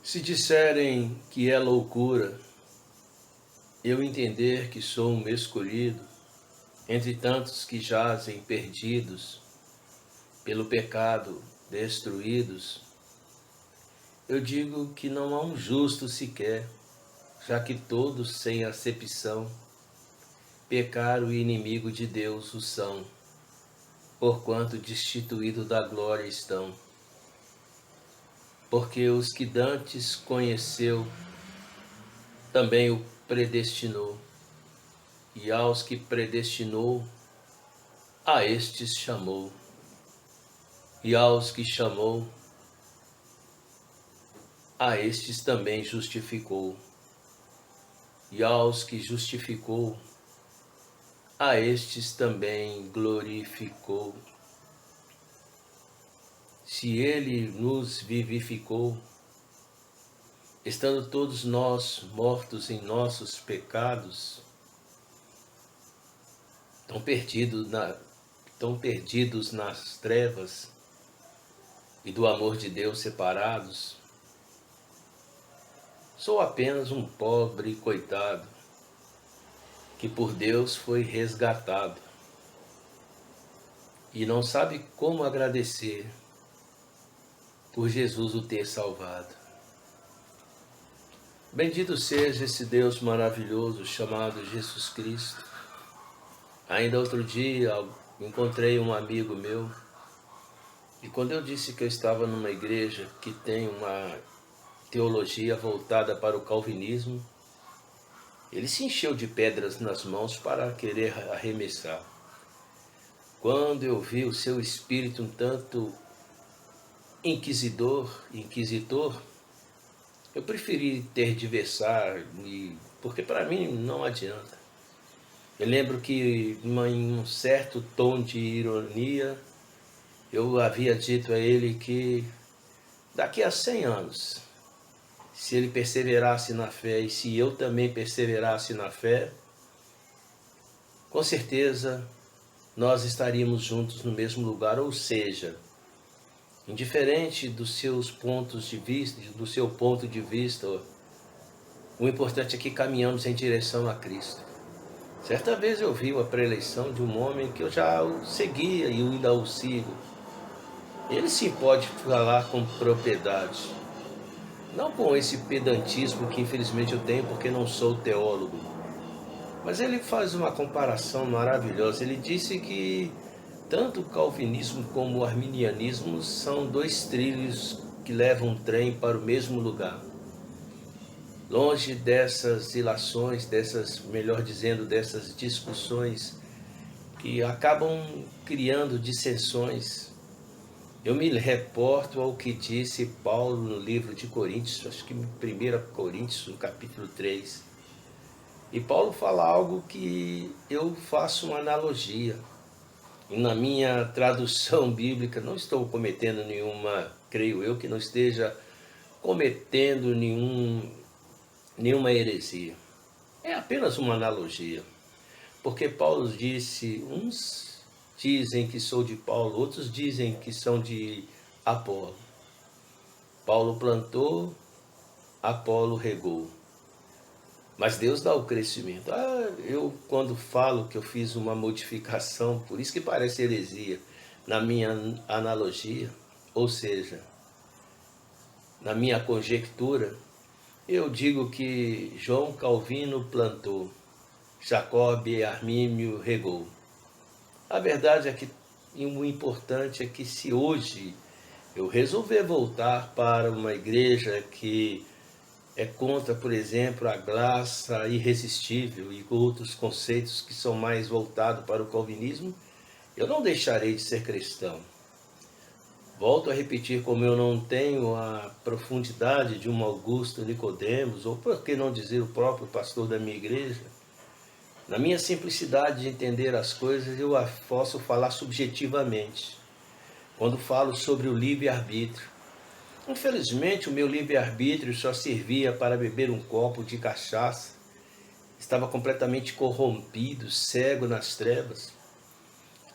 Se disserem que é loucura eu entender que sou um escolhido entre tantos que jazem perdidos, pelo pecado destruídos, eu digo que não há um justo sequer, já que todos, sem acepção, pecaram e inimigo de Deus o são, porquanto destituído da glória estão. Porque os que dantes conheceu, também o predestinou, e aos que predestinou, a estes chamou, e aos que chamou, a estes também justificou, e aos que justificou, a estes também glorificou. Se ele nos vivificou, estando todos nós mortos em nossos pecados, tão perdidos nas trevas e do amor de Deus separados, sou apenas um pobre coitado que por Deus foi resgatado e não sabe como agradecer por Jesus o ter salvado. Bendito seja esse Deus maravilhoso chamado Jesus Cristo. Ainda outro dia encontrei um amigo meu e quando eu disse que eu estava numa igreja que tem uma teologia voltada para o calvinismo, ele se encheu de pedras nas mãos para querer arremessar. Quando eu vi o seu espírito um tanto inquisidor, eu preferi tergiversar, porque para mim não adianta. Eu lembro que em um certo tom de ironia, eu havia dito a ele que daqui a 100 anos, se ele perseverasse na fé e se eu também perseverasse na fé, com certeza nós estaríamos juntos no mesmo lugar, ou seja, indiferente dos seus pontos de vista, do seu ponto de vista, o importante é que caminhamos em direção a Cristo. Certa vez eu vi uma preleição de um homem que eu já o seguia e ainda o sigo. Ele sim pode falar com propriedade, não com esse pedantismo que infelizmente eu tenho porque não sou teólogo, mas ele faz uma comparação maravilhosa. Ele disse que tanto o calvinismo como o arminianismo são dois trilhos que levam um trem para o mesmo lugar. Longe dessas ilações, melhor dizendo, dessas discussões que acabam criando dissensões, eu me reporto ao que disse Paulo no livro de Coríntios, acho que 1 Coríntios, no capítulo 3. E Paulo fala algo que eu faço uma analogia. E na minha tradução bíblica, não estou cometendo nenhuma, creio eu, que não esteja cometendo nenhuma heresia. É apenas uma analogia. Porque Paulo disse, uns dizem que sou de Paulo, outros dizem que são de Apolo. Paulo plantou, Apolo regou. Mas Deus dá o crescimento. Eu quando falo que eu fiz uma modificação, por isso que parece heresia, na minha analogia, ou seja, na minha conjectura, eu digo que João Calvino plantou, Jacob Armínio regou. A verdade é que o importante é que se hoje eu resolver voltar para uma igreja que é contra, por exemplo, a graça irresistível e outros conceitos que são mais voltados para o calvinismo, eu não deixarei de ser cristão. Volto a repetir, como eu não tenho a profundidade de um Augusto Nicodemos, ou por que não dizer o próprio pastor da minha igreja, na minha simplicidade de entender as coisas, eu posso falar subjetivamente. Quando falo sobre o livre-arbítrio, infelizmente, o meu livre-arbítrio só servia para beber um copo de cachaça. Estava completamente corrompido, cego nas trevas.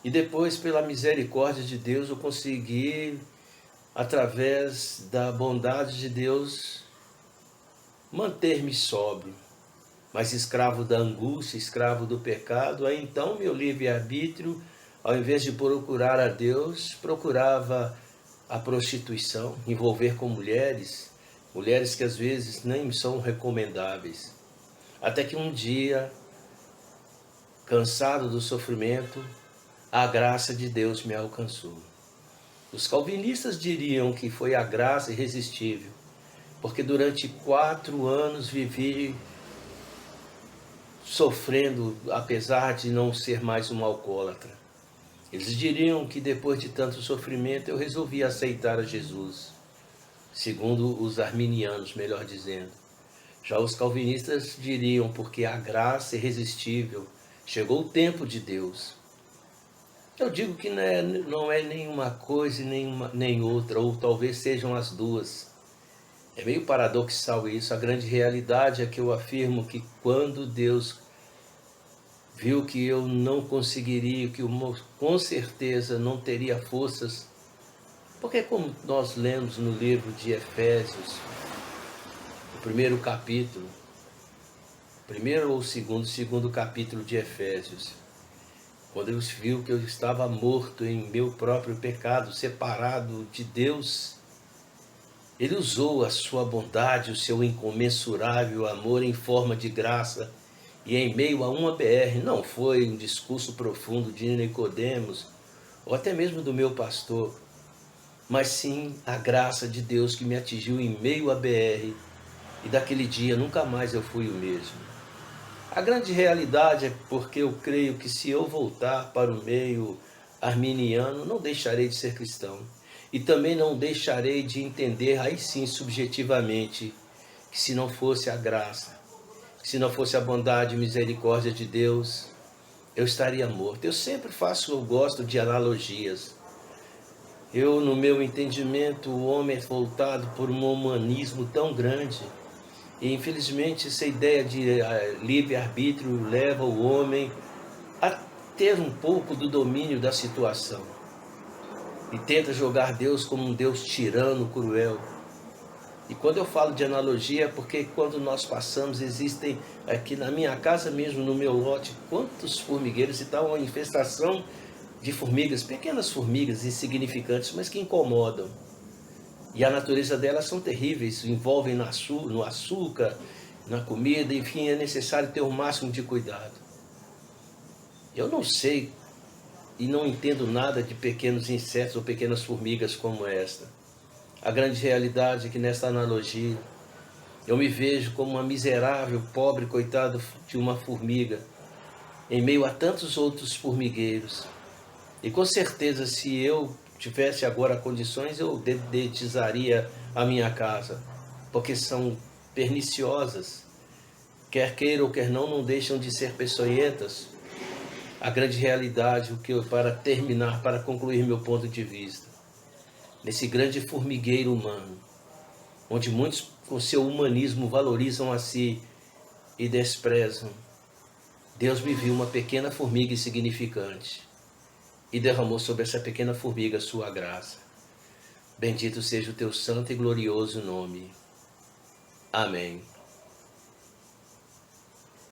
E depois, pela misericórdia de Deus, eu consegui, através da bondade de Deus, manter-me sóbrio, mas escravo da angústia, escravo do pecado. Aí então meu livre-arbítrio, ao invés de procurar a Deus, procurava a prostituição, envolver com mulheres que às vezes nem são recomendáveis. Até que um dia, cansado do sofrimento, a graça de Deus me alcançou. Os calvinistas diriam que foi a graça irresistível, porque durante 4 anos vivi sofrendo, apesar de não ser mais um alcoólatra. Eles diriam que depois de tanto sofrimento eu resolvi aceitar a Jesus, segundo os arminianos, melhor dizendo. Já os calvinistas diriam porque a graça é irresistível, chegou o tempo de Deus. Eu digo que não é nenhuma coisa nem outra, ou talvez sejam as duas. É meio paradoxal isso. A grande realidade é que eu afirmo que quando Deus viu que eu não conseguiria, que eu com certeza não teria forças, porque como nós lemos no livro de Efésios, o primeiro capítulo, primeiro ou segundo capítulo de Efésios, quando ele viu que eu estava morto em meu próprio pecado, separado de Deus, ele usou a sua bondade, o seu incomensurável amor em forma de graça, e em meio a uma BR, não foi um discurso profundo de Nicodemos, ou até mesmo do meu pastor, mas sim a graça de Deus que me atingiu em meio a BR, e daquele dia nunca mais eu fui o mesmo. A grande realidade é porque eu creio que se eu voltar para o meio arminiano, não deixarei de ser cristão. E também não deixarei de entender, aí sim, subjetivamente, que se não fosse a graça, que se não fosse a bondade e misericórdia de Deus, eu estaria morto. Eu gosto de analogias. No meu entendimento, o homem é voltado por um humanismo tão grande. E infelizmente essa ideia de livre-arbítrio leva o homem a ter um pouco do domínio da situação. E tenta jogar Deus como um Deus tirano, cruel. E quando eu falo de analogia é porque quando nós passamos, existem aqui na minha casa mesmo, no meu lote, quantos formigueiros e tal, uma infestação de formigas, pequenas formigas insignificantes, mas que incomodam. E a natureza delas são terríveis, envolvem no açúcar, na comida, enfim, é necessário ter o máximo de cuidado. Eu não sei e não entendo nada de pequenos insetos ou pequenas formigas como esta. A grande realidade é que nesta analogia, eu me vejo como uma miserável, pobre, coitado de uma formiga, em meio a tantos outros formigueiros. E com certeza, se eu tivesse agora condições, eu dedetizaria a minha casa, porque são perniciosas, quer queira ou quer não deixam de ser peçonhentas. A grande realidade, para terminar, para concluir meu ponto de vista, nesse grande formigueiro humano, onde muitos com seu humanismo valorizam a si e desprezam, Deus me viu uma pequena formiga insignificante e derramou sobre essa pequena formiga sua graça. Bendito seja o teu santo e glorioso nome. Amém.